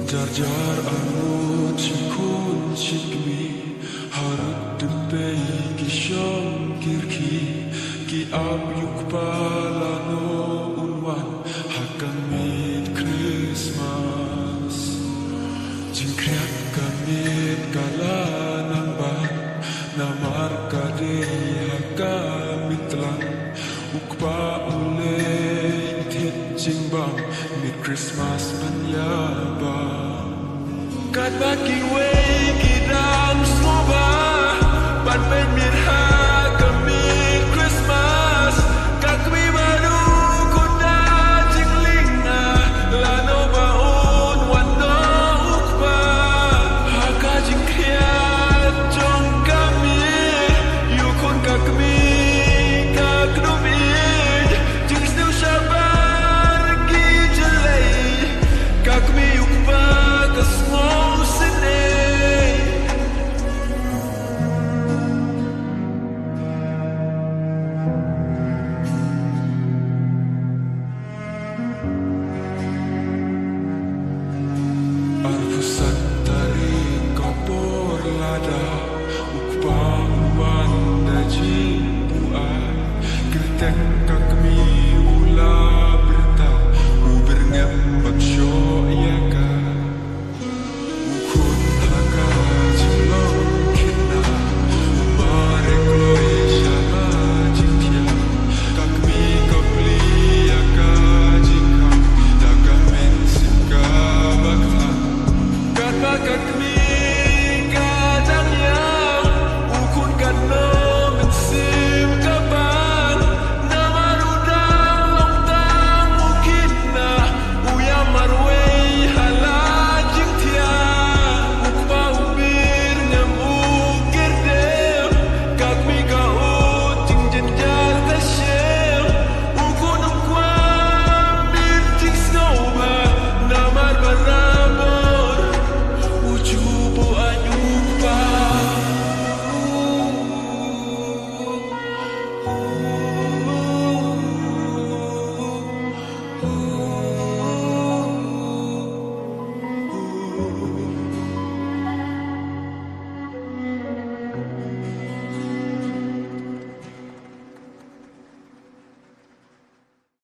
Jar arut shikun shikmi harut dubei ki shom kirki ki ab yukpala no unwan hakamit Christmas jingkriat kamit kalanang ban namar kade hakamitlan ukpa ulei tit jingbang mit Christmas panyabang Kat baki wei kidam sloba Pan pen mirha kami Christmas Kakmi baru kuda jinglinga Lano baun wando ukba Haka jingkriat jong kami Yukun kakmi kaknumid Jing snu syabar ki jelai Kakmi ukba kasmo Ukbang wanda jimbuan Kertek